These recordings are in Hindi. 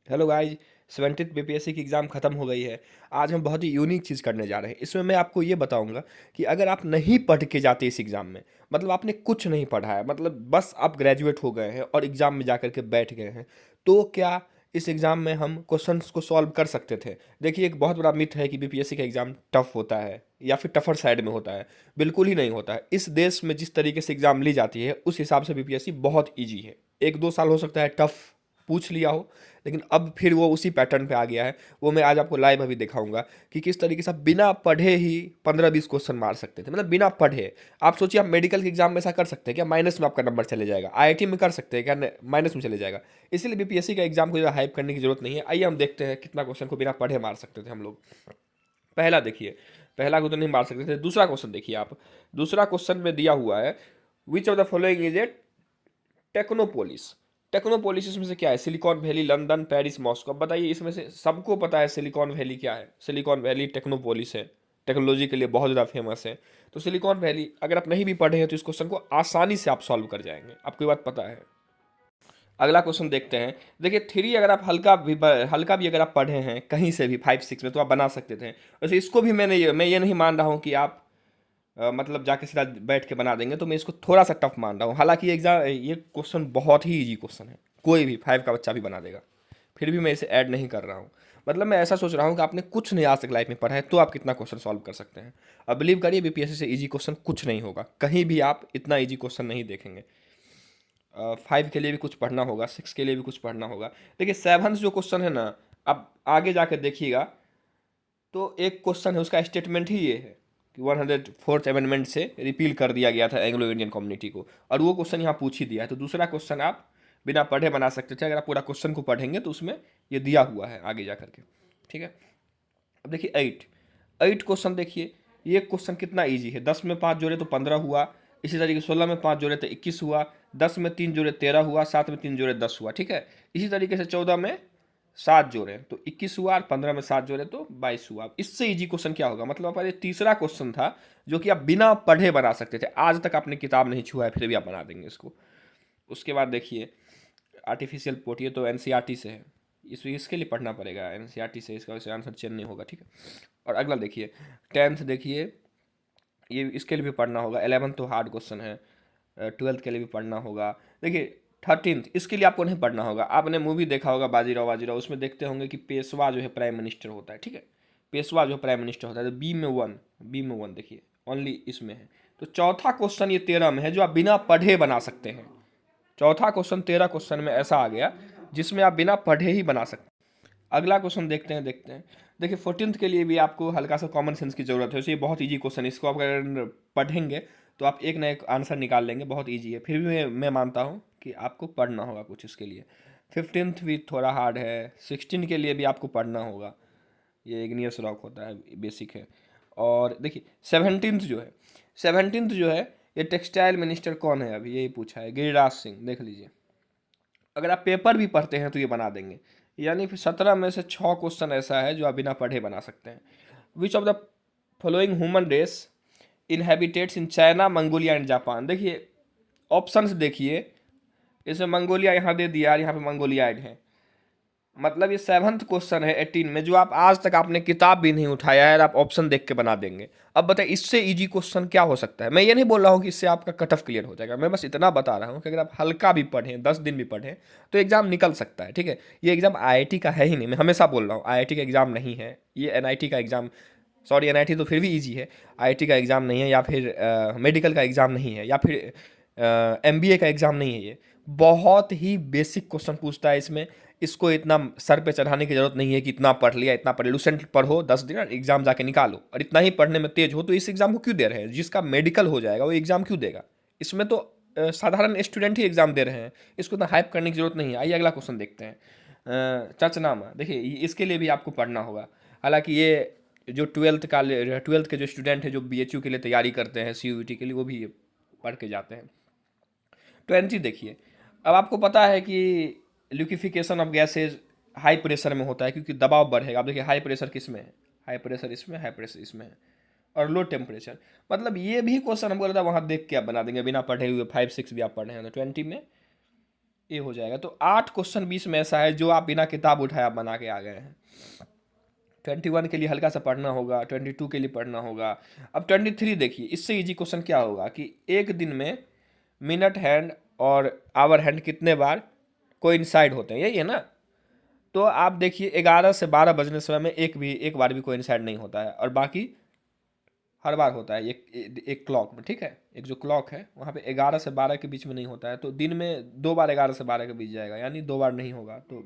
Hello guys. 70th बीपीएससी की एग्ज़ाम ख़त्म हो गई है। आज हम बहुत ही यूनिक चीज़ करने जा रहे हैं। इसमें मैं आपको ये बताऊंगा कि अगर आप नहीं पढ़ के जाते इस एग्ज़ाम में, मतलब आपने कुछ नहीं पढ़ा है, मतलब बस आप ग्रेजुएट हो गए हैं और एग्ज़ाम में जाकर के बैठ गए हैं, तो क्या इस एग्ज़ाम में हम क्वेश्चंस को सॉल्व कर सकते थे? देखिए, एक बहुत बड़ा मिथ है कि बीपीएससी का एग्ज़ाम टफ होता है या फिर टफर साइड में होता है। बिल्कुल ही नहीं होता है। इस देश में जिस तरीके से एग्ज़ाम ली जाती है, उस हिसाब से बीपीएससी बहुत ईजी है। 1-2 साल हो सकता है टफ पूछ लिया हो, लेकिन अब फिर वो उसी पैटर्न पे आ गया है। वो मैं आज आपको लाइव अभी दिखाऊंगा कि किस तरीके से आप बिना पढ़े ही 15-20 क्वेश्चन मार सकते थे, मतलब बिना पढ़े। आप सोचिए, आप मेडिकल के एग्जाम में ऐसा कर सकते हैं क्या? माइनस में आपका नंबर चले जाएगा। आईआईटी में कर सकते हैं क्या? माइनस में चले जाएगा। इसीलिए बीपीएससी का एग्जाम को ज़्यादा हाइप करने की जरूरत नहीं है। आइए हम देखते हैं कितना क्वेश्चन को बिना पढ़े मार सकते थे हम लोग। पहला देखिए, पहला को तो नहीं मार सकते थे। दूसरा क्वेश्चन देखिए आप। दूसरा क्वेश्चन में दिया हुआ है, विच of the following is a Technopolis. Technopolis इसमें से क्या है? Silicon valley, London, Paris, Moscow. अब बताइए, इसमें से सबको पता है सिलिकॉन वैली क्या है। सिलिकॉन वैली टेक्नोपोलिस है, टेक्नोलॉजी के लिए बहुत ज़्यादा फेमस है। तो सिलिकॉन वैली, अगर आप नहीं भी पढ़े हैं तो इस क्वेश्चन को आसानी से आप सॉल्व कर जाएंगे। आपको ये बात पता है। अगला क्वेश्चन देखते हैं। देखिए, थ्री अगर आप हल्का भी अगर आप पढ़े हैं कहीं से भी 5-6 में, तो आप बना सकते थे। वैसे इसको भी मैं ये नहीं मान रहा हूँ कि आप मतलब जाके सीधा बैठ के बना देंगे, तो मैं इसको थोड़ा सा टफ मान रहा हूँ। हालांकि ये क्वेश्चन बहुत ही इजी क्वेश्चन है, कोई भी 5 का बच्चा भी बना देगा। फिर भी मैं इसे ऐड नहीं कर रहा हूँ। मतलब मैं ऐसा सोच रहा हूँ कि आपने कुछ नहीं आज तक लाइफ में पढ़ा है, तो आप कितना क्वेश्चन सॉल्व कर सकते हैं। अब बिलीव करिए, बीपीएससी से इजी क्वेश्चन कुछ नहीं होगा, कहीं भी आप इतना इजी क्वेश्चन नहीं देखेंगे। 5 के लिए भी कुछ पढ़ना होगा, 6 के लिए भी कुछ पढ़ना होगा। देखिए, 7 जो क्वेश्चन है ना, आप आगे जाके देखिएगा, तो एक क्वेश्चन है, उसका स्टेटमेंट ही ये है कि 104th अमेंडमेंट से रिपील कर दिया गया था एंग्लो इंडियन कम्युनिटी को, और वो क्वेश्चन यहाँ पूछ ही दिया है। तो दूसरा क्वेश्चन आप बिना पढ़े बना सकते थे। अगर आप पूरा क्वेश्चन को पढ़ेंगे तो उसमें ये दिया हुआ है आगे जा करके। ठीक है। अब देखिए, 8 क्वेश्चन देखिए। ये क्वेश्चन कितना ईजी है। 10 में 5 जोड़े तो 15 हुआ। इसी तरीके 16 में 5 जोड़े तो 21 हुआ। 10 में 3 जोड़े 13 हुआ। 7 में 3 जोड़े 10 हुआ। ठीक है। इसी तरीके से 14 में 7 जोड़े तो 21 हुआ, और 15 में 7 जोड़े तो 22 हुआ। अब इससे इजी क्वेश्चन क्या होगा? मतलब आपका ये तीसरा क्वेश्चन था जो कि आप बिना पढ़े बना सकते थे। आज तक आपने किताब नहीं छुआ है, फिर भी आप बना देंगे इसको। उसके बाद देखिए, आर्टिफिशियल पोट, ये तो एनसीईआरटी से है। इसके लिए पढ़ना पड़ेगा एनसीईआरटी से, इसका वैसे आंसर चेंज नहीं होगा। ठीक है। और अगला देखिए, 10th देखिए, ये इसके लिए भी पढ़ना होगा। 11th तो हार्ड क्वेश्चन है। 12th के लिए भी पढ़ना होगा। देखिए, 13th इसके लिए आपको नहीं पढ़ना होगा। आपने मूवी देखा होगा बाजीराव बाजीराव, उसमें देखते होंगे कि पेशवा जो है प्राइम मिनिस्टर होता है। ठीक है। पेशवा जो प्राइम मिनिस्टर होता है, तो बी में वन देखिए, ओनली इसमें है। तो चौथा क्वेश्चन ये 13 में है, जो आप बिना पढ़े बना सकते हैं। चौथा क्वेश्चन 13 क्वेश्चन में ऐसा आ गया जिसमें आप बिना पढ़े ही बना सकते हैं। अगला क्वेश्चन देखते हैं। देखिए, 14th के लिए भी आपको हल्का सा कॉमन सेंस की जरूरत है। वैसे ये बहुत इजी क्वेश्चन है, इसको आप अगर पढ़ेंगे तो आप एक ना एक आंसर निकाल लेंगे। बहुत इजी है, फिर भी मैं मानता हूँ कि आपको पढ़ना होगा कुछ इसके लिए। 15th भी थोड़ा हार्ड है। 16 के लिए भी आपको पढ़ना होगा। ये इग्नियस रॉक होता है, बेसिक है। और देखिए, 17th जो है, ये टेक्सटाइल मिनिस्टर कौन है? अभी यही पूछा है, गिरिराज सिंह। देख लीजिए, अगर आप पेपर भी पढ़ते हैं तो ये बना देंगे। यानी फिर 17 में से 6 क्वेश्चन ऐसा है जो आप बिना पढ़े बना सकते हैं। Which of the following human race inhabitates in China, Mongolia and Japan. देखिए, ऑप्शंस देखिए। इसमें मंगोलिया यहाँ दे दिया, और यहाँ पे मंगोलियाइड है। मतलब ये 7th क्वेश्चन है 18 में, जो आप आज तक आपने किताब भी नहीं उठाया है और आप ऑप्शन देख के बना देंगे। अब बताइए, इससे इजी क्वेश्चन क्या हो सकता है? मैं ये नहीं बोल रहा हूँ कि इससे आपका कट ऑफ क्लियर हो जाएगा। मैं बस इतना बता रहा हूँ कि अगर आप हल्का भी पढ़ें, 10 दिन भी पढ़ें, तो एग्जाम निकल सकता है। ठीक है। ये एग्जाम आईआईटी का है ही नहीं। मैं हमेशा बोल रहा हूँ, आईआईटी का एग्जाम नहीं है ये, एनआईटी का एग्जाम। सॉरी, एनआईटी तो फिर भी इजी है। आईआईटी का एग्जाम नहीं है, या फिर मेडिकल का एग्जाम नहीं है, या फिर एमबीए का एग्जाम नहीं है। ये बहुत ही बेसिक क्वेश्चन पूछता है इसमें। इसको इतना सर पे चढ़ाने की जरूरत नहीं है कि इतना पढ़ लिया, इतना पढ़ लिया। लूसेंट पढ़ो 10 दिन और एग्जाम जाके निकालो, और इतना ही पढ़ने में तेज हो तो इस एग्जाम को क्यों दे रहे हैं? जिसका मेडिकल हो जाएगा वो एग्जाम क्यों देगा? इसमें तो साधारण स्टूडेंट ही एग्जाम दे रहे हैं। इसको इतना हाइप करने की जरूरत नहीं है। आइए अगला क्वेश्चन देखते हैं। चचनामा देखिए, इसके लिए भी आपको पढ़ना होगा। हालांकि ये जो 12th के जो स्टूडेंट हैं, जो बीएचयू के लिए तैयारी करते हैं, सीयूईटी के लिए, वो भी ये पढ़ के जाते हैं। 20 देखिए। अब आपको पता है कि liquefaction of gases high pressure में होता है, क्योंकि दबाव बढ़ेगा। आप देखिए, हाई प्रेशर किस में है? हाई प्रेशर इसमें, हाई प्रेशर इसमें है। और लो टेम्परेचर, मतलब ये भी क्वेश्चन हमको लगता है वहाँ देख के आप बना देंगे बिना पढ़े हुए। 5-6 भी आप पढ़े हैं तो 20 में ए हो जाएगा। तो 8 क्वेश्चन 20 में ऐसा है जो आप बिना किताब उठाए आप बना के आ गए हैं। 21 के लिए हल्का सा पढ़ना होगा, 22 के लिए पढ़ना होगा। अब 23 देखिए, इससे इजी क्वेश्चन क्या होगा कि एक दिन में मिनट हैंड और आवर हैंड कितने बार कोइंसाइड होते हैं, यही है ना। तो आप देखिए 11 से 12 बजने समय में एक बार भी कोइंसाइड नहीं होता है, और बाकी हर बार होता है एक क्लॉक में, ठीक है। एक जो क्लॉक है वहाँ पे 11 से 12 के बीच में नहीं होता है, तो दिन में 2 बार 11 से 12 के बीच जाएगा, यानी 2 बार नहीं होगा, तो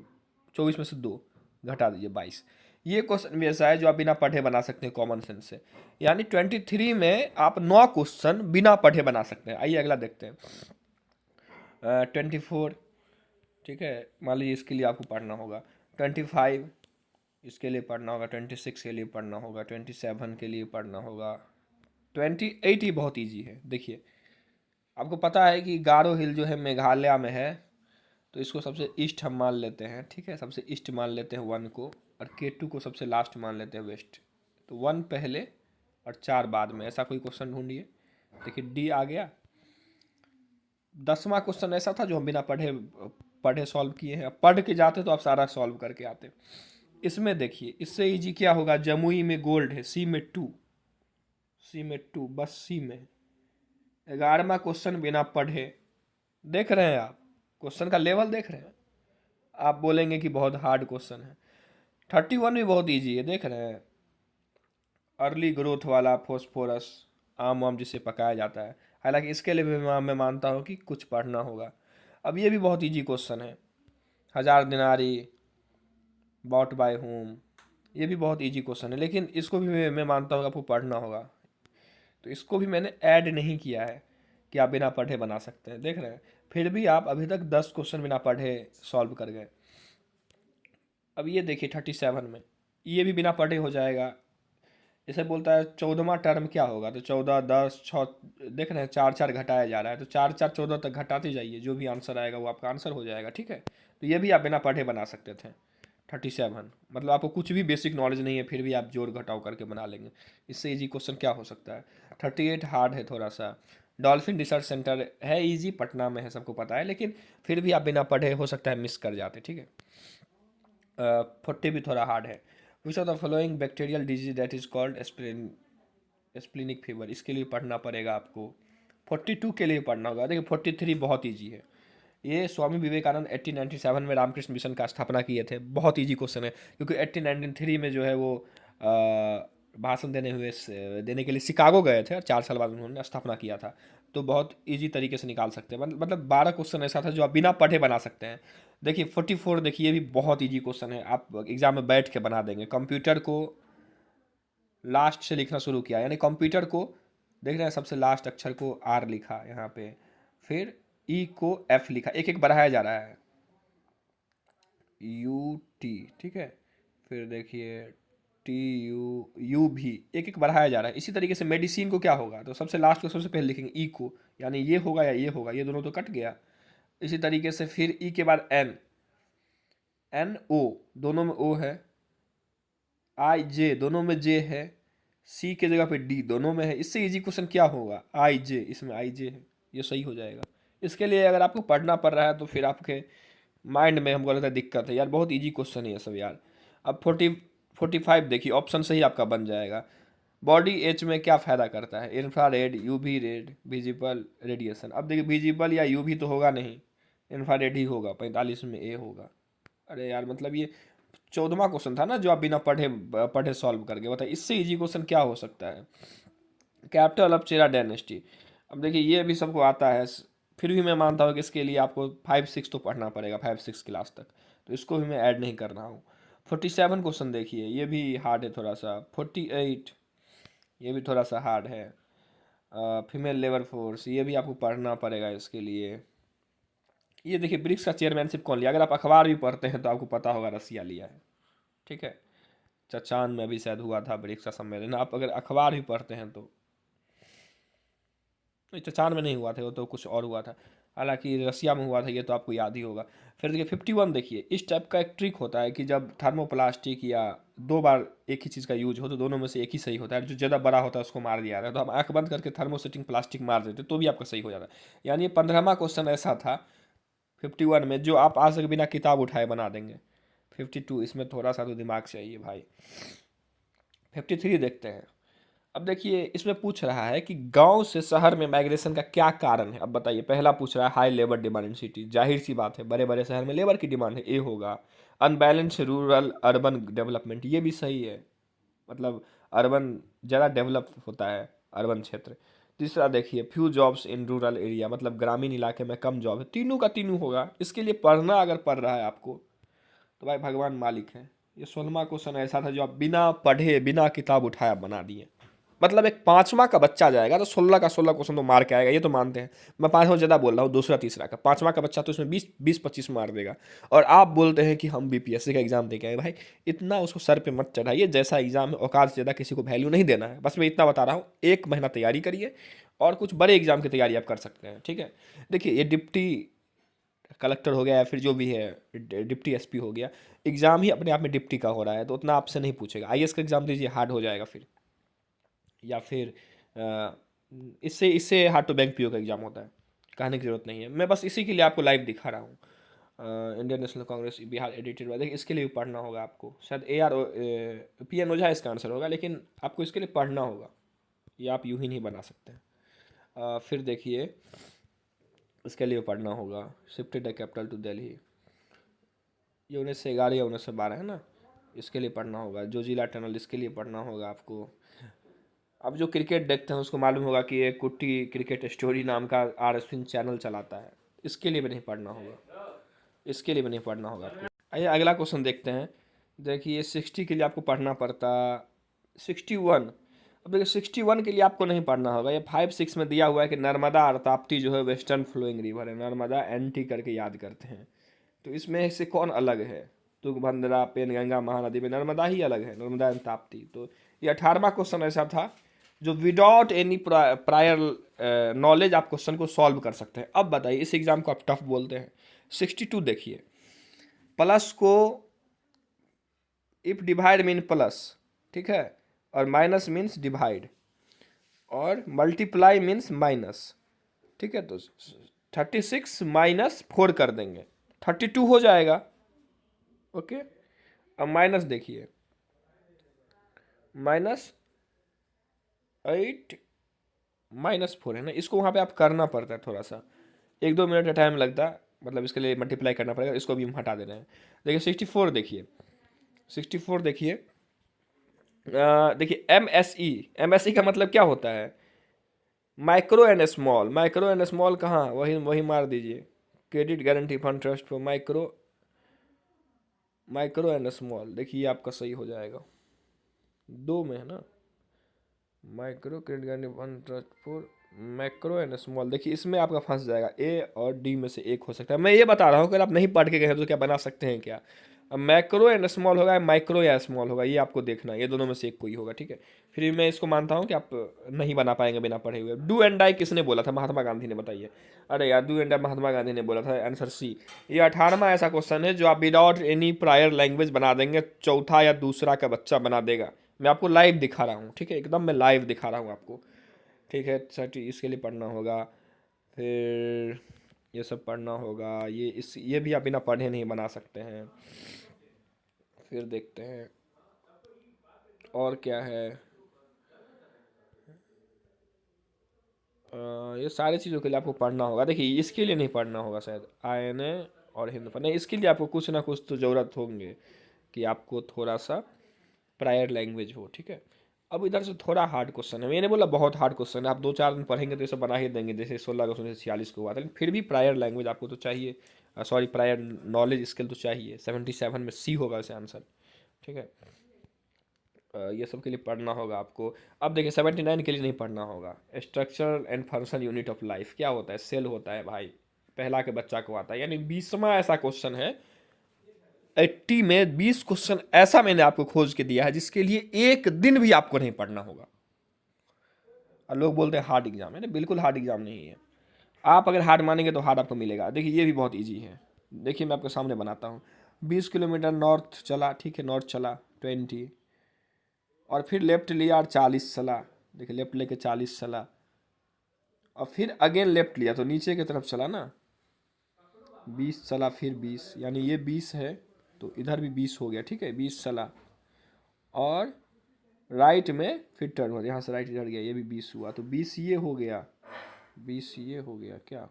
24 में से 2 घटा दीजिए 22। ये क्वेश्चन भी ऐसा है जो आप बिना पढ़े बना सकते हैं कॉमन सेंस से। यानी 23 में आप 9 क्वेश्चन बिना पढ़े बना सकते हैं। आइए अगला देखते हैं। 24, ठीक है, मान लीजिए इसके लिए आपको पढ़ना होगा। 25 इसके लिए पढ़ना होगा, 26 के लिए पढ़ना होगा, 27 के लिए पढ़ना होगा, 28 ही बहुत इजी है। देखिए आपको पता है कि गारो हिल जो है मेघालय में है, तो इसको सबसे ईस्ट हम मान लेते हैं, ठीक है, सबसे ईस्ट मान लेते हैं 1 को, और K2 को सबसे लास्ट मान लेते हैं वेस्ट। तो 1 पहले और 4 बाद में, ऐसा कोई क्वेश्चन ढूंढिए। देखिए डी आ गया। 10वां क्वेश्चन ऐसा था जो हम बिना पढ़े पढ़े सॉल्व किए हैं। अब पढ़ के जाते तो आप सारा सॉल्व करके आते। इसमें देखिए इससे इजी क्या होगा, जमुई में गोल्ड है, सी में 2, सी में 2, बस सी में। 11वां क्वेश्चन बिना पढ़े, देख रहे हैं आप क्वेश्चन का लेवल देख रहे हैं। आप बोलेंगे कि बहुत हार्ड क्वेश्चन है। 31 भी बहुत इजी है, देख रहे हैं। अर्ली ग्रोथ वाला फॉस्फोरस, आम वाम जिसे पकाया जाता है। हालांकि इसके लिए भी मैं मानता हूँ कि कुछ पढ़ना होगा। अब ये भी बहुत इजी क्वेश्चन है। 1000 दिनारी बॉट बाय होम, ये भी बहुत इजी क्वेश्चन है, लेकिन इसको भी मैं मानता हूँ आपको पढ़ना होगा। तो इसको भी मैंने ऐड नहीं किया है कि आप बिना पढ़े बना सकते हैं, देख रहे हैं। फिर भी आप अभी तक 10 क्वेश्चन बिना पढ़े सॉल्व कर गए। अब ये देखिए 37 में, ये भी बिना पढ़े हो जाएगा। इसे बोलता है 14वां टर्म क्या होगा, तो 14, 10, 6, देख रहे हैं 4 4 घटाया जा रहा है, तो 4 4 14 तक घटाते जाइए, जो भी आंसर आएगा वो आपका आंसर हो जाएगा, ठीक है। तो ये भी आप बिना पढ़े बना सकते थे। 37 मतलब आपको कुछ भी बेसिक नॉलेज नहीं है, फिर भी आप जोड़ घटाव करके बना लेंगे। इससे इजी क्वेश्चन क्या हो सकता है। 38 हार्ड है थोड़ा सा। डॉल्फिन रिसर्च सेंटर है इजी, पटना में है, सबको पता है, लेकिन फिर भी आप बिना पढ़े हो सकता है मिस कर जाते, ठीक है। 40 भी थोड़ा हार्ड है। विच of the following bacterial disease that is called splenic fever, इसके लिए पढ़ना पड़ेगा आपको। 42 के लिए पढ़ना होगा। देखिए 43 बहुत ईजी है। ये स्वामी विवेकानंद 1897 में रामकृष्ण मिशन का स्थापना किए थे। बहुत इजी क्वेश्चन है, क्योंकि 1893 में जो है वो भाषण देने के लिए शिकागो गए थे, और 4 साल बाद उन्होंने स्थापना किया था। तो बहुत इजी तरीके से निकाल सकते हैं। मतलब 12 क्वेश्चन ऐसा था जो आप बिना पढ़े बना सकते हैं। देखिए 44, देखिए ये भी बहुत इजी क्वेश्चन है, आप एग्जाम में बैठ के बना देंगे। कंप्यूटर को लास्ट से लिखना शुरू किया, यानी कंप्यूटर को देख रहे हैं, सबसे लास्ट अक्षर को आर लिखा यहाँ पे, फिर ई को एफ लिखा, एक एक बढ़ाया जा रहा है, यू टी, ठीक है, फिर देखिए टी यू भी एक एक बढ़ाया जा रहा है। इसी तरीके से मेडिसिन को क्या होगा, तो सबसे लास्ट को सबसे पहले लिखेंगे ई को, यानी ये होगा या ये होगा, ये दोनों तो कट गया। इसी तरीके से फिर ई के बाद एन, एन ओ दोनों में ओ है, आई जे दोनों में जे है, सी के जगह पे डी दोनों में है। इससे इजी क्वेश्चन क्या होगा, आई जे, इसमें आई जे है, ये सही हो जाएगा। इसके लिए अगर आपको पढ़ना पड़ रहा है तो फिर आपके माइंड में हमको लगता है दिक्कत है यार, बहुत इजी क्वेश्चन है ये सब यार। अब 45 देखिए, ऑप्शन सही आपका बन जाएगा। बॉडी एच में क्या फ़ायदा करता है, infrared, UV red, visible radiation. अब देखिए विजिबल या यूवी तो होगा नहीं, इंफ्रारेड ही होगा। 45 में ए होगा। अरे यार मतलब ये 14वां क्वेश्चन था ना जो आप बिना पढ़े पढ़े सॉल्व करके बताइए, इससे इजी क्वेश्चन क्या हो सकता है। कैपिटल ऑफ चेरा डायनेस्टी, अब देखिए ये भी सबको आता है, फिर भी मैं मानता हूँ कि इसके लिए आपको 5-6 तो पढ़ना पड़ेगा, 5-6 क्लास तक, तो इसको भी मैं ऐड नहीं कर रहा हूँ। 47 क्वेश्चन देखिए, ये भी हार्ड है थोड़ा सा। 48 ये भी थोड़ा सा हार्ड है। फीमेल लेबर फोर्स, ये भी आपको पढ़ना पड़ेगा इसके लिए। ये देखिए ब्रिक्स का चेयरमैनशिप कौन लिया, अगर आप अखबार भी पढ़ते हैं तो आपको पता होगा रसिया लिया है, ठीक है। चचान में भी शायद हुआ था ब्रिक्स का सम्मेलन, आप अगर अखबार भी पढ़ते हैं तो। नहीं, चचान में नहीं हुआ था, वो तो कुछ और हुआ था। हालांकि रसिया में हुआ था, ये तो आपको याद ही होगा। फिर देखिए 51 देखिए, इस टाइप का एक ट्रिक होता है कि जब थर्मोप्लास्टिक या 2 बार एक ही चीज़ का यूज हो तो दोनों में से एक ही सही होता है, जो ज़्यादा बड़ा होता है उसको मार दिया जाता है। तो हम आंख बंद करके थर्मोसेटिंग प्लास्टिक मार देते तो भी आपका सही हो जाता है। यानी 15वां क्वेश्चन ऐसा था 51 में जो आप आज तक बिना किताब उठाए बना देंगे। 52, इसमें थोड़ा सा तो दिमाग चाहिए भाई। 53 देखते हैं। अब देखिए इसमें पूछ रहा है कि गांव से शहर में माइग्रेशन का क्या कारण है। अब बताइए, पहला पूछ रहा है high labour demand in city, जाहिर सी बात है बड़े बड़े शहर में लेबर की डिमांड है, ये होगा। अनबैलेंस रूरल अर्बन डेवलपमेंट, ये भी सही है, मतलब अर्बन ज़्यादा डेवलप होता है अर्बन क्षेत्र। तीसरा देखिए few jobs in rural area, मतलब ग्रामीण इलाके में कम जॉब है। तीनों का तीनों होगा। इसके लिए पढ़ना अगर पढ़ रहा है आपको तो भाई भगवान मालिक है। ये 16वां क्वेश्चन ऐसा था जो आप बिना पढ़े बिना किताब उठाए आप बना दिए। मतलब एक 5वां का बच्चा जाएगा तो 16 का 16 क्वेश्चन तो मार के आएगा, ये तो मानते हैं। मैं 5वां ज़्यादा बोल रहा हूँ, दूसरा तीसरा का। 5वां का बच्चा तो इसमें 20-25 मार देगा। और आप बोलते हैं कि हम बीपीएससी का एग्जाम दे के आए। भाई इतना उसको सर पे मत चढ़ाइए, जैसा एग्जाम है औकात से ज़्यादा किसी को वैल्यू नहीं देना है। बस मैं इतना बता रहा हूँ, 1 महीना तैयारी करिए और कुछ बड़े एग्जाम की तैयारी आप कर सकते हैं, ठीक है। देखिए ये डिप्टी कलेक्टर हो गया या फिर जो भी है डिप्टी एसपी हो गया, एग्ज़ाम ही अपने आप में डिप्टी का हो रहा है, तो उतना आपसे नहीं पूछेगा। आईएएस का एग्ज़ाम दीजिए, हार्ड हो जाएगा फिर। या फिर अ, इससे इससे हार्ड टू बैंक पीओ का एग्ज़ाम होता है, कहने की ज़रूरत नहीं है। मैं बस इसी के लिए आपको लाइव दिखा रहा हूँ। Indian national Congress Bihar edited हुआ, देखिए इसके लिए भी पढ़ना होगा आपको। शायद पी एन ओझा इसका आंसर होगा, लेकिन आपको इसके लिए पढ़ना होगा, ये आप यूँ ही नहीं बना सकते हैं। फिर देखिए इसके लिए पढ़ना होगा shifted the capital to Delhi, ये 1911 या 1912 है ना, इसके लिए पढ़ना होगा। जो जिला टनल, इसके लिए पढ़ना होगा आपको। अब जो क्रिकेट देखते हैं उसको मालूम होगा कि एक कुट्टी क्रिकेट स्टोरी नाम का आर अश्विन चैनल चलाता है, इसके लिए भी नहीं पढ़ना होगा, इसके लिए भी नहीं पढ़ना होगा आपको। आइए अगला क्वेश्चन देखते हैं। देखिए 60 के लिए आपको पढ़ना पड़ता 61। अब देखिए 61 के लिए आपको नहीं पढ़ना होगा, ये 5-6 में दिया हुआ है कि नर्मदा और ताप्ती जो है वेस्टर्न फ्लोइंग रिवर है, नर्मदा एनटी करके याद करते हैं। तो इसमें से कौन अलग है? तुंगभद्रा पेनगंगा महानदी में नर्मदा ही अलग है, नर्मदा एंड ताप्ती। तो ये 18वां क्वेश्चन ऐसा था जो विदाउट एनी प्रायर नॉलेज आप क्वेश्चन को सॉल्व कर सकते हैं। अब बताइए इस एग्जाम को आप टफ बोलते हैं। 62 देखिए, प्लस को इफ डिवाइड मीन प्लस, ठीक है, और माइनस मीन्स डिवाइड, और मल्टीप्लाई मीन्स माइनस, ठीक है। तो 36 माइनस 4 कर देंगे, 32 हो जाएगा। ओके, अब माइनस देखिए, -8 -4 है ना, इसको वहाँ पे आप करना पड़ता है थोड़ा सा, 1-2 मिनट का टाइम लगता है, मतलब इसके लिए मल्टीप्लाई करना पड़ेगा। इसको भी हम हटा दे रहे हैं। देखिए 64 देखिए, 64 देखिए, देखिए एमएसई का मतलब क्या होता है? Micro and small. Micro and small कहाँ, वही वही मार दीजिए, credit guarantee fund trust for micro, micro and small. देखिए आपका सही हो जाएगा, 2 में है ना, micro credit guarantee fund trust for macro and small. देखिए इसमें आपका फंस जाएगा, ए और डी में से एक हो सकता है। मैं ये बता रहा हूँ, अगर आप नहीं पढ़ के गए तो क्या बना सकते हैं क्या? अब मैक्रो एंड स्मॉल होगा, माइक्रो या स्मॉल होगा, ये आपको देखना है, ये दोनों में से एक कोई होगा, ठीक है। फिर मैं इसको मानता हूँ कि आप नहीं बना पाएंगे बिना पढ़े हुए। डू एंड डाई किसने बोला था? महात्मा गांधी ने, बताइए। अरे यार, do and die Mahatma Gandhi ने बोला था, आंसर सी। ये 18वां ऐसा क्वेश्चन है जो आप विदाउट एनी प्रायर लैंग्वेज बना देंगे, चौथा या दूसरा का बच्चा बना देगा। मैं आपको लाइव दिखा रहा हूँ, ठीक है, एकदम मैं लाइव दिखा रहा हूँ आपको, ठीक है। 30 इसके लिए पढ़ना होगा। फिर ये सब पढ़ना होगा, ये भी आप बिना पढ़े नहीं बना सकते हैं। फिर देखते हैं और क्या है। ये सारी चीज़ों के लिए आपको पढ़ना होगा। देखिए इसके लिए नहीं पढ़ना होगा शायद, आईएनए और हिंद पर नहीं, इसके लिए आपको कुछ ना कुछ तो ज़रूरत होंगे कि आपको थोड़ा सा प्रायर लैंग्वेज हो, ठीक है। अब इधर से थोड़ा हार्ड क्वेश्चन है, मैंने बोला बहुत हार्ड क्वेश्चन है, आप 2-4 दिन पढ़ेंगे तो ये सब बना ही देंगे, जैसे 16 क्वेश्चन से 46 को हुआ था। लेकिन फिर भी प्रायर लैंग्वेज आपको तो चाहिए, सॉरी प्रायर नॉलेज स्किल तो चाहिए। 77 में सी होगा इसे आंसर, ठीक है। ये सब के लिए पढ़ना होगा आपको। अब देखिए 79 के लिए नहीं पढ़ना होगा। Structure and function unit of life क्या होता है? सेल होता है भाई, पहला के बच्चा को आता है। यानी 20वां ऐसा क्वेश्चन है, 80 में 20 क्वेश्चन ऐसा मैंने आपको खोज के दिया है जिसके लिए एक दिन भी आपको नहीं पढ़ना होगा। और लोग बोलते हैं हार्ड एग्जाम है ना, बिल्कुल हार्ड एग्जाम नहीं है। आप अगर हार्ड मानेंगे तो हार्ड आपको मिलेगा। देखिए ये भी बहुत ईजी है, देखिए मैं आपके सामने बनाता हूँ। 20 किलोमीटर नॉर्थ चला, ठीक है, नॉर्थ चला 20, और फिर लेफ्ट लिया और 40 चला, देखिए लेफ्ट लेके 40 चला, और फिर अगेन लेफ्ट लिया तो नीचे की तरफ चला ना, 20 चला फिर 20, यानी ये 20 है तो इधर भी 20 हो गया, ठीक है, 20 चला और राइट में फिर टर्न हो, यहाँ से राइट इधर गया, ये भी 20 हुआ, तो 20 ये हो गया, 20 ये हो गया, क्या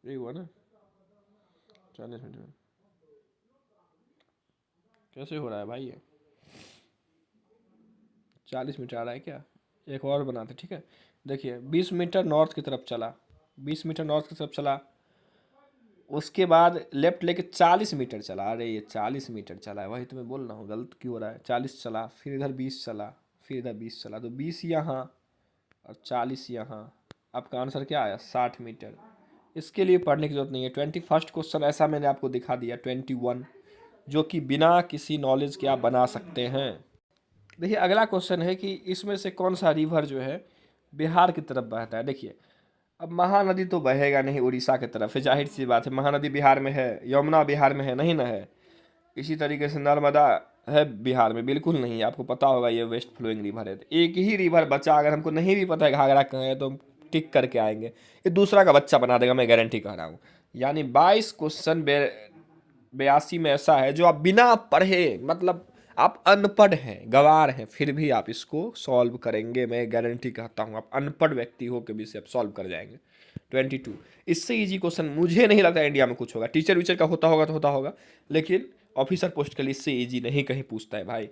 ये हुआ ना 40 मिनट में, कैसे हो रहा है भाई ये 40 मीटर आ रहा है क्या, एक और बनाते, ठीक है। देखिए 20 मीटर नॉर्थ की तरफ चला, 20 मीटर नॉर्थ की तरफ चला, उसके बाद लेफ्ट लेके 40 मीटर चला, अरे ये 40 मीटर चला है, वही तो मैं बोल रहा हूँ गलत क्यों हो रहा है, 40 चला फिर इधर 20 चला फिर इधर 20 चला, तो 20 यहाँ और 40 यहाँ, आपका आंसर क्या आया 60 मीटर। इसके लिए पढ़ने की जरूरत नहीं है। 21st क्वेश्चन ऐसा मैंने आपको दिखा दिया, 21 जो कि बिना किसी नॉलेज के आप बना सकते हैं। देखिए अगला क्वेश्चन है कि इसमें से कौन सा रिवर जो है बिहार की तरफ बहता है। देखिए अब महानदी तो बहेगा नहीं उड़ीसा की तरफ है, जाहिर सी बात है, महानदी बिहार में है, यमुना बिहार में है नहीं ना है। इसी तरीके से नर्मदा है बिहार में, बिल्कुल नहीं, आपको पता होगा ये वेस्ट फ्लोइंग रिवर है। तो एक ही रिवर बचा, अगर हमको नहीं भी पता है घाघरा कहाँ है तो हम टिक करके आएंगे, ये दूसरा का बच्चा बना देगा, मैं गारंटी कह रहा हूँ। यानी 22 क्वेश्चन 82 में ऐसा है जो आप बिना पढ़े, मतलब आप अनपढ़ हैं, गंवार हैं, फिर भी आप इसको सॉल्व करेंगे, मैं गारंटी कहता हूँ। आप अनपढ़ व्यक्ति हो के भी इसे आप सॉल्व कर जाएंगे। 22 इससे इजी क्वेश्चन मुझे नहीं लगता इंडिया में कुछ होगा। टीचर वीचर का होता होगा तो होता होगा, लेकिन ऑफिसर पोस्ट के लिए इससे इजी नहीं कहीं पूछता है भाई।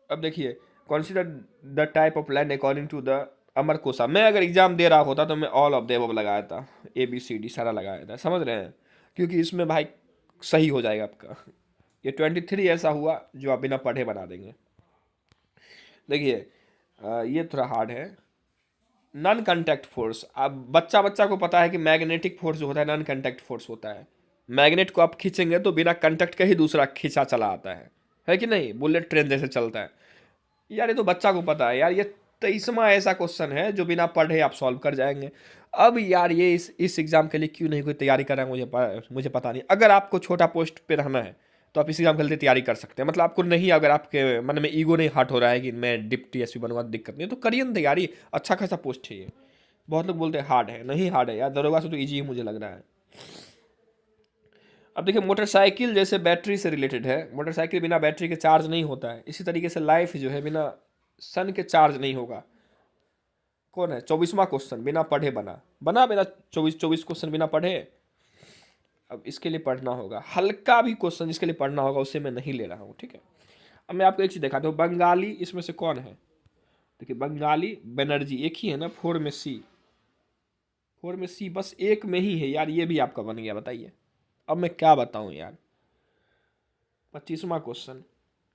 अब देखिए consider the type of land according to the Amar Kosa. मैं अगर एग्जाम दे रहा होता तो मैं ऑल ऑफ द अबव लगाया था, ABCD सारा लगाया था, समझ रहे हैं, क्योंकि इसमें भाई सही हो जाएगा आपका। ये 23 ऐसा हुआ जो आप बिना पढ़े बना देंगे। देखिए ये थोड़ा हार्ड है। नॉन कांटेक्ट फोर्स, अब बच्चा बच्चा को पता है कि मैग्नेटिक फोर्स जो होता है नॉन कांटेक्ट फोर्स होता है। मैग्नेट को आप खींचेंगे तो बिना कांटेक्ट के ही दूसरा खींचा चला आता है कि नहीं, बुलेट ट्रेन जैसे चलता है। यार ये तो बच्चा को पता है यार, ये 23वां ऐसा क्वेश्चन है जो बिना पढ़े आप सॉल्व कर जाएंगे। अब यार ये इस एग्जाम के लिए क्यों नहीं कोई तैयारी कर रहा है, मुझे पता नहीं। अगर आपको छोटा पोस्ट पे रहना है तो आप इस एग्जाम के लिए तैयारी कर सकते हैं, मतलब आपको नहीं, अगर आपके मन में ईगो नहीं हर्ट हो रहा है कि मैं डिप्टी एसपी बनूंगा, दिक्कत नहीं, तो करिए ना तैयारी, अच्छा खासा पोस्ट है ये। बहुत लोग बोलते हैं हार्ड है, नहीं हार्ड है यार, दरोगा से तो ईजी ही मुझे लग रहा है। अब देखिए मोटरसाइकिल जैसे बैटरी से रिलेटेड है, मोटरसाइकिल बिना बैटरी के चार्ज नहीं होता है, इसी तरीके से लाइफ जो है बिना सन के चार्ज नहीं होगा। कौन है 24वां क्वेश्चन बिना पढ़े बना बना बिना 24 क्वेश्चन बिना पढ़े। अब इसके लिए पढ़ना होगा, हल्का भी क्वेश्चन जिसके लिए पढ़ना होगा उसे मैं नहीं ले रहा हूँ, ठीक है। अब मैं आपको एक चीज़ दिखाता हूँ, बंगाली इसमें से कौन है। देखिए बंगाली बनर्जी एक ही है ना, 4 में C, 4 में C बस एक में ही है यार, ये भी आपका बन गया, बताइए अब मैं क्या बताऊँ यार। 25वां क्वेश्चन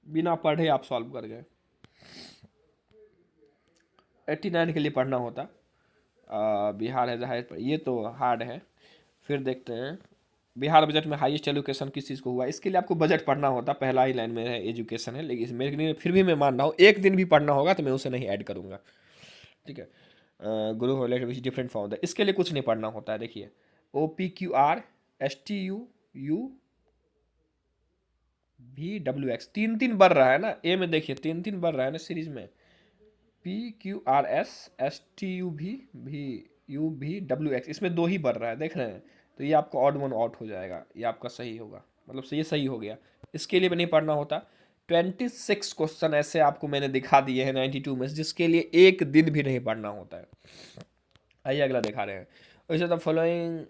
बिना पढ़े आप सॉल्व कर गए। 89 के लिए पढ़ना होता, बिहार है जाहिर पर, ये तो हार्ड है। फिर देखते हैं बिहार बजट में हाईएस्ट एलोकेशन किस चीज़ को हुआ, इसके लिए आपको बजट पढ़ना होता, पहला ही लाइन में है एजुकेशन है, लेकिन मेरे लिए फिर भी मैं मान रहा हूँ एक दिन भी पढ़ना होगा तो मैं उसे नहीं ऐड करूँगा, ठीक है। गुरु related which different from the, इसके लिए कुछ नहीं पढ़ना होता है। देखिए OPQRSTUUVWX, तीन तीन बढ़ रहा है ना, ए में देखिए तीन तीन बढ़ रहा है ना सीरीज में, PQRSSTUVVUVWX, इसमें दो ही बढ़ रहा है, देख रहे हैं, तो ये आपका ऑड वन आउट हो जाएगा, ये आपका सही होगा, मतलब ये सही हो गया। इसके लिए भी नहीं पढ़ना होता। 26 क्वेश्चन ऐसे आपको मैंने दिखा दिए हैं 92 में, जिसके लिए एक दिन भी नहीं पढ़ना होता है। आइए अगला दिखा रहे हैं, वैसे the following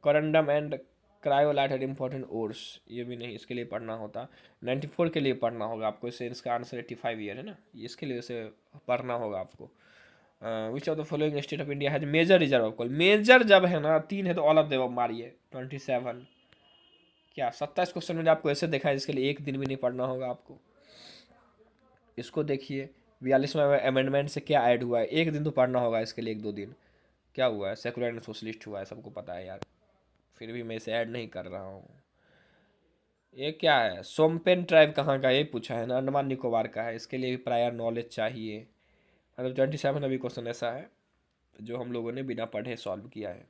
corundum and cryolite are important ores, ये भी नहीं, इसके लिए पढ़ना होता। 94 के लिए पढ़ना होगा आपको, इससे इसका आंसर 85 ईयर है ना, इसके लिए इसे पढ़ना होगा आपको। Which of the following state of India has major reserve of coal, major जब है ना 3 है तो ऑल ऑफ द मारिए। 27 क्या 27 क्वेश्चन मैंने आपको ऐसे देखा है जिसके लिए एक दिन भी नहीं पढ़ना होगा आपको। इसको देखिए 42वां अमेंडमेंट से क्या ऐड हुआ है, एक दिन तो पढ़ना होगा इसके लिए, एक दो दिन। क्या हुआ है, सेकुलर एंड सोशलिस्ट हुआ है, सबको पता है यार, फिर भी मैं इसे ऐड नहीं कर रहा हूँ। ये क्या है, सोमपेन ट्राइब कहाँ का, ये पूछा है ना, अंडमान निकोबार का है, इसके लिए भी प्रायर नॉलेज चाहिए। मतलब 27 अभी क्वेश्चन ऐसा है जो हम लोगों ने बिना पढ़े सॉल्व किया है।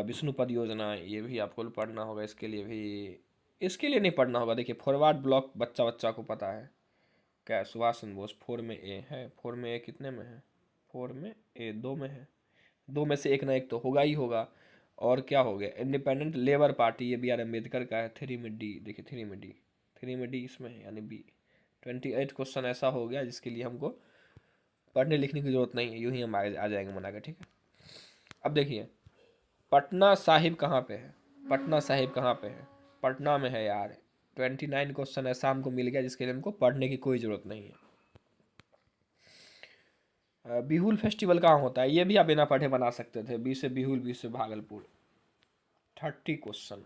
विष्णुपद योजना, ये भी आपको पढ़ना होगा, इसके लिए नहीं पढ़ना होगा। देखिए फॉरवर्ड ब्लॉक बच्चा बच्चा को पता है क्या है, सुभाष चंद्र बोस, 4 में A है, 4 में A कितने में है, 4 में A 2 में है, 2 में से एक ना एक तो होगा ही होगा। और क्या हो गया, इंडिपेंडेंट लेबर पार्टी, ये बी आर अम्बेडकर का है। थ्री में डी, देखिए थ्री में डी इसमें है, यानी बी। 28 क्वेश्चन ऐसा हो गया जिसके लिए हमको पढ़ने लिखने की जरूरत नहीं है, यूं ही हम आ जाएंगे बना के, ठीक है। अब देखिए, पटना साहिब कहाँ पे है, पटना साहिब कहाँ पे है, पटना में है यार। 29 क्वेश्चन ऐसा हमको मिल गया जिसके लिए हमको पढ़ने की कोई ज़रूरत नहीं है। बिहुल फेस्टिवल कहाँ होता है, ये भी आप बिना पढ़े बना सकते थे। बी से बिहुल, बी से भागलपुर। 30 क्वेश्चन,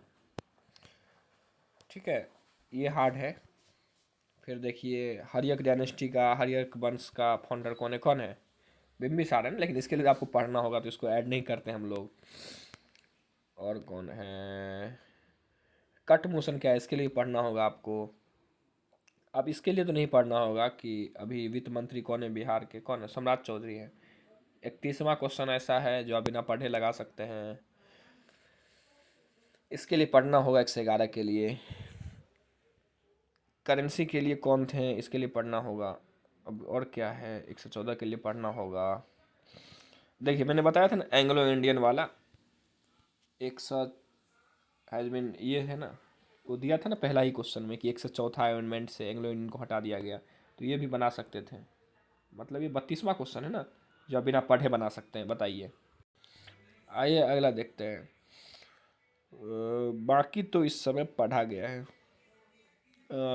ठीक है, ये हार्ड है। फिर देखिए, हर्यक डायनेस्टी का, हर्यक वंश का फाउंडर कौन है, बिम्बिसार है ना, लेकिन इसके लिए आपको पढ़ना होगा तो इसको ऐड नहीं करते हम लोग। और कौन है, कट मोशन क्या है, इसके लिए पढ़ना होगा आपको। अब इसके लिए तो नहीं पढ़ना होगा कि अभी वित्त मंत्री कौन है बिहार के, कौन है, सम्राट चौधरी है। 31वां क्वेश्चन ऐसा है जो आप बिना पढ़े लगा सकते हैं, इसके लिए पढ़ना होगा 111 के लिए। करेंसी के लिए कौन थे, इसके लिए पढ़ना होगा। अब और क्या है, 114 के लिए पढ़ना होगा। देखिए, मैंने बताया था ना एंग्लो इंडियन वाला, एक सौ हैज बीन, ये है ना, वो दिया था ना पहला ही क्वेश्चन में कि 104 अमेंडमेंट से एंग्लो इंडियन को हटा दिया गया, तो ये भी बना सकते थे। मतलब ये 32वां क्वेश्चन है ना जो आप बिना पढ़े बना सकते हैं, बताइए। आइए अगला देखते हैं। बाकी तो इस समय पढ़ा गया है।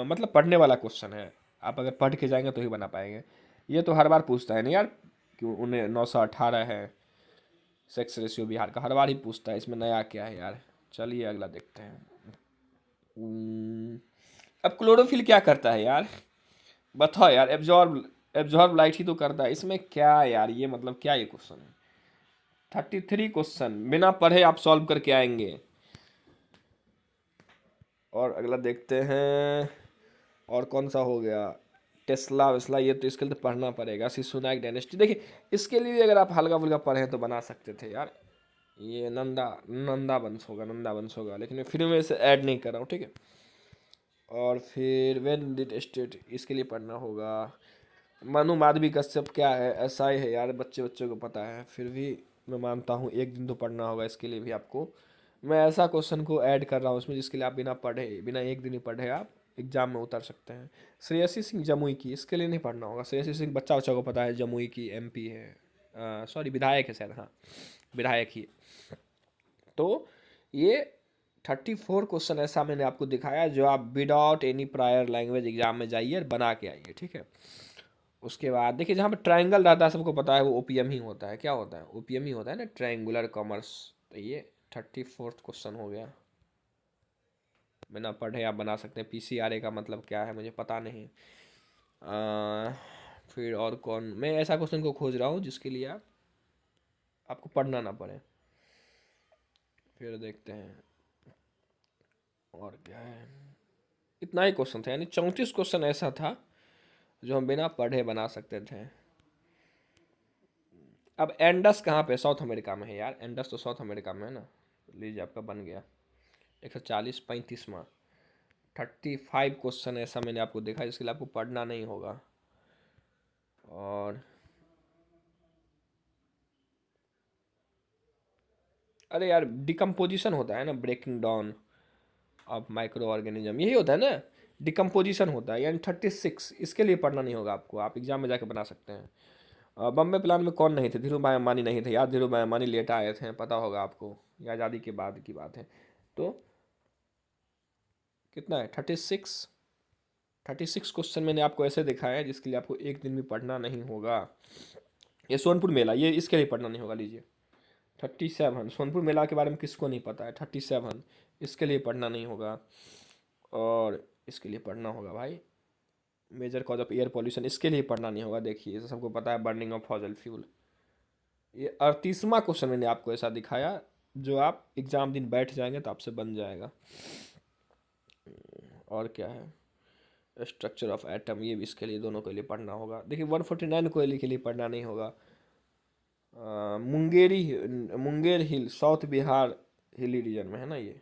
मतलब पढ़ने वाला क्वेश्चन है, आप अगर पढ़ के जाएंगे तो ही बना पाएंगे। ये तो हर बार पूछता है ना यार कि उन्हें 918 है सेक्स रेशियो बिहार का, हर बार ही पूछता है, इसमें नया क्या है यार। चलिए अगला देखते हैं। अब क्लोरोफिल क्या करता है यार, बताओ यार। एब्जॉर्ब लाइट ही तो करता है, इसमें क्या है यार, ये मतलब क्या ये क्वेश्चन है। 33 क्वेश्चन बिना पढ़े आप सॉल्व करके आएंगे। और अगला देखते हैं, और कौन सा हो गया, टेस्ला वेस्ला, ये तो इसके लिए तो पढ़ना पड़ेगा। शिशुनायक डायनेस्टी, देखिए इसके लिए भी अगर आप हल्का फुल्का पढ़े तो बना सकते थे यार। ये नंदा वंश होगा, लेकिन मैं फिर में इसे ऐड नहीं कर रहा हूँ, ठीक है। और फिर व्हेन डिड स्टेट, इसके लिए पढ़ना होगा। मनु माधवी कश्यप क्या है, ऐसा ही है यार, बच्चों को पता है, फिर भी मैं मानता हूँ एक दिन तो पढ़ना होगा इसके लिए भी आपको। मैं ऐसा क्वेश्चन को ऐड कर रहा हूँ उसमें जिसके लिए आप बिना पढ़े, बिना एक दिन ही पढ़े आप एग्जाम में उतर सकते हैं। श्रेयसी सिंह जमुई की, इसके लिए नहीं पढ़ना होगा। श्रेयसी सिंह बच्चा को पता है, जमुई की एमपी है, सॉरी विधायक है शायद, हाँ विधायक ही। तो ये 34 क्वेश्चन ऐसा मैंने आपको दिखाया जो आप without any prior language exam में जाइए और बना के आइए, ठीक है। उसके बाद देखिए, जहाँ पे ट्रायंगल रहता है सबको पता है वो ओपीएम ही होता है। क्या होता है, ओपीएम ही होता है ना, ट्रायंगुलर कॉमर्स। तो ये 34th क्वेश्चन हो गया, बिना पढ़े आप बना सकते हैं। पीसीआरए का मतलब क्या है मुझे पता नहीं। फिर और कौन, मैं ऐसा क्वेश्चन को खोज रहा हूँ जिसके लिए आपको पढ़ना ना पड़े। फिर देखते हैं और क्या है, इतना ही क्वेश्चन था, यानी 34 क्वेश्चन ऐसा था जो हम बिना पढ़े बना सकते थे। अब एंडस कहाँ पे, साउथ अमेरिका में है यार, एंडस तो साउथ अमेरिका में है ना। लीजिए आपका बन गया 140, 35वां। 35 क्वेश्चन ऐसा मैंने आपको देखा जिसके लिए आपको पढ़ना नहीं होगा। और अरे यार, डिकम्पोजिशन होता है ना, breaking down of micro organism, यही होता है ना, डिकम्पोजिशन होता है, यानी 36, इसके लिए पढ़ना नहीं होगा आपको, आप एग्जाम में जाके बना सकते हैं। बम्बे प्लान में कौन नहीं थे, धीरू भाई अंबानी नहीं थे यार, धीरू भाई अंबानी लेट आए थे, पता होगा आपको, ये आज़ादी के बाद की बात है। तो कितना है, 36 क्वेश्चन मैंने आपको ऐसे दिखाया है जिसके लिए आपको एक दिन भी पढ़ना नहीं होगा। ये सोनपुर मेला, ये इसके लिए पढ़ना नहीं होगा। लीजिए 37, सोनपुर मेला के बारे में किसको नहीं पता है, 37 इसके लिए पढ़ना नहीं होगा। और इसके लिए पढ़ना होगा भाई, major cause of air pollution, इसके लिए पढ़ना नहीं होगा। देखिए ये सबको पता है, बर्निंग ऑफ फॉसिल फ्यूल। ये 38वां क्वेश्चन मैंने आपको ऐसा दिखाया जो आप एग्जाम दिन बैठ जाएंगे तो आपसे बन जाएगा। और क्या है, स्ट्रक्चर ऑफ एटम, ये भी इसके लिए, दोनों के लिए पढ़ना होगा। देखिए 149 कोयले के लिए पढ़ना नहीं होगा। मुंगेर हिल साउथ बिहार हिली रीजन में है ना ये।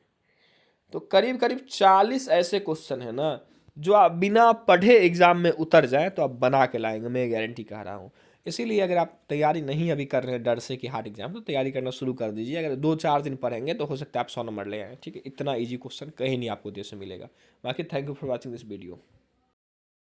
तो करीब करीब 40 ऐसे क्वेश्चन है ना जो आप बिना पढ़े एग्जाम में उतर जाए तो आप बना के लाएंगे, मैं गारंटी कह रहा हूँ। इसीलिए अगर आप तैयारी नहीं अभी कर रहे हैं डर से कि हार्ड एग्जाम, तो तैयारी करना शुरू कर दीजिए। अगर 2-4 दिन पढ़ेंगे तो हो सकता है आप 100 नंबर ले आएँ, ठीक है। इतना ईजी क्वेश्चन कहीं नहीं आपको देश में मिलेगा। बाकी thank you for watching this video.